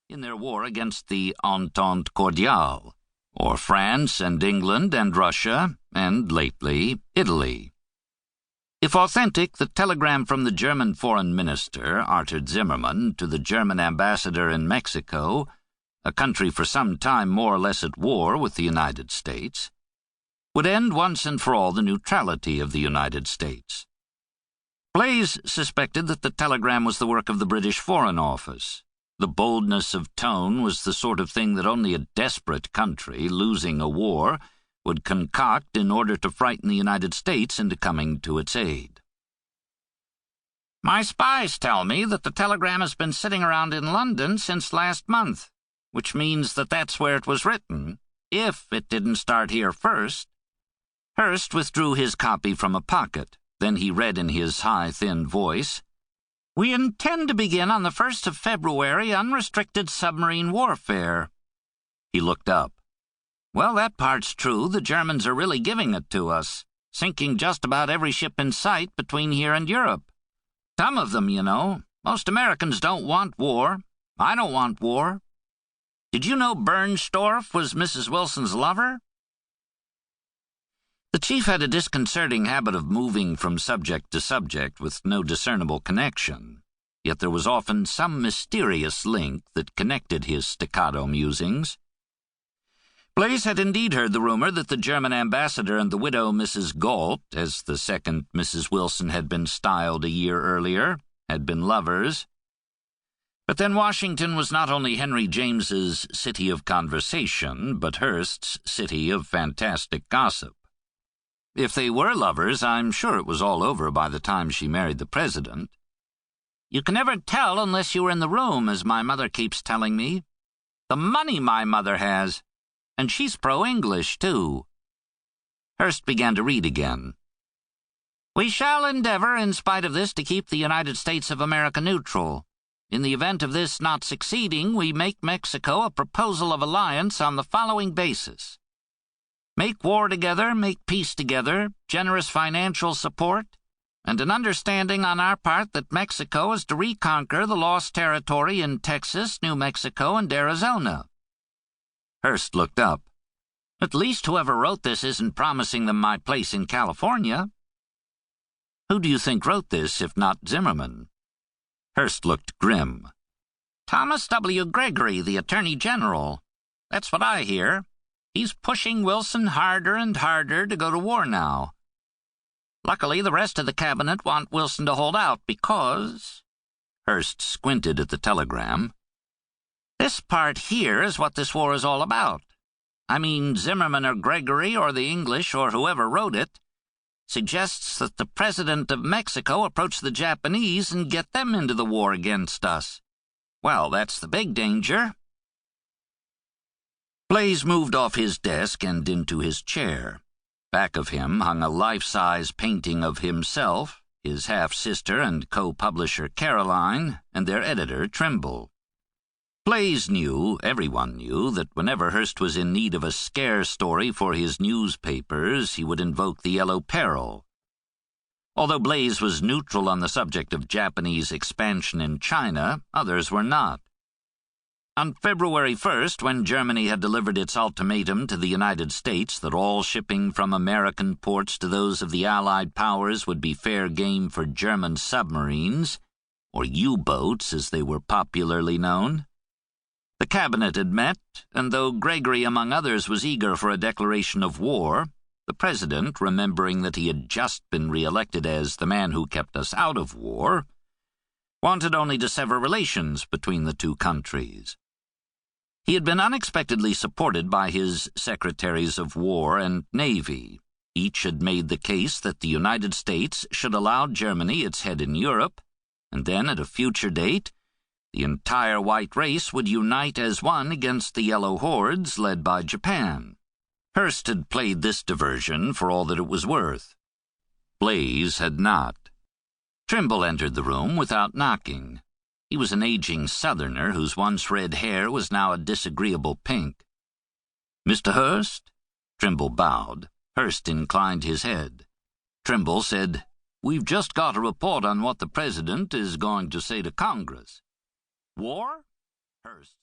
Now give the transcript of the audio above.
in their war against the Entente Cordiale, or France and England and Russia, and, lately, Italy. If authentic, the telegram from the German foreign minister, Arthur Zimmermann, to the German ambassador in Mexico, a country for some time more or less at war with the United States, would end once and for all the neutrality of the United States. Blaise suspected that the telegram was the work of the British Foreign Office. The boldness of tone was the sort of thing that only a desperate country, losing a war, would concoct in order to frighten the United States into coming to its aid. "My spies tell me that the telegram has been sitting around in London since last month, which means that that's where it was written, if it didn't start here first." Hearst withdrew his copy from a pocket. Then he read in his high, thin voice, "We intend to begin on the 1st of February unrestricted submarine warfare." He looked up. "Well, that part's true. The Germans are really giving it to us, sinking just about every ship in sight between here and Europe. Some of them, you know. Most Americans don't want war. I don't want war. Did you know Bernstorff was Mrs. Wilson's lover?" The chief had a disconcerting habit of moving from subject to subject with no discernible connection, yet there was often some mysterious link that connected his staccato musings. Blaise had indeed heard the rumor that the German ambassador and the widow Mrs. Galt, as the second Mrs. Wilson had been styled a year earlier, had been lovers. But then Washington was not only Henry James's city of conversation, but Hearst's city of fantastic gossip. If they were lovers, I'm sure it was all over by the time she married the president. "You can never tell unless you were in the room, as my mother keeps telling me. The money my mother has! And she's pro-English, too." Hearst began to read again. "We shall endeavor, in spite of this, to keep the United States of America neutral. In the event of this not succeeding, we make Mexico a proposal of alliance on the following basis. Make war together, make peace together, generous financial support, and an understanding on our part that Mexico is to reconquer the lost territory in Texas, New Mexico, and Arizona." Hearst looked up. "At least whoever wrote this isn't promising them my place in California." "Who do you think wrote this, if not Zimmermann?" Hearst looked grim. "Thomas W. Gregory, the Attorney General. That's what I hear. He's pushing Wilson harder and harder to go to war now. Luckily, the rest of the cabinet want Wilson to hold out because—" Hearst squinted at the telegram. "This part here is what this war is all about. I mean, Zimmermann or Gregory or the English or whoever wrote it suggests that the president of Mexico approach the Japanese and get them into the war against us. Well, that's the big danger." Blaise moved off his desk and into his chair. Back of him hung a life-size painting of himself, his half-sister and co-publisher Caroline, and their editor Trimble. Blaise knew, everyone knew, that whenever Hearst was in need of a scare story for his newspapers, he would invoke the Yellow Peril. Although Blaise was neutral on the subject of Japanese expansion in China, others were not. On February 1st, when Germany had delivered its ultimatum to the United States that all shipping from American ports to those of the Allied powers would be fair game for German submarines, or U-boats as they were popularly known, the cabinet had met, and though Gregory, among others, was eager for a declaration of war, the president, remembering that he had just been re-elected as the man who kept us out of war, wanted only to sever relations between the two countries. He had been unexpectedly supported by his secretaries of War and Navy. Each had made the case that the United States should allow Germany its head in Europe, and then at a future date, the entire white race would unite as one against the yellow hordes led by Japan. Hearst had played this diversion for all that it was worth. Blaise had not. Trimble entered the room without knocking. He was an aging Southerner whose once red hair was now a disagreeable pink. "Mr. Hearst?" Trimble bowed. Hearst inclined his head. Trimble said, "We've just got a report on what the President is going to say to Congress." "War?" Hearst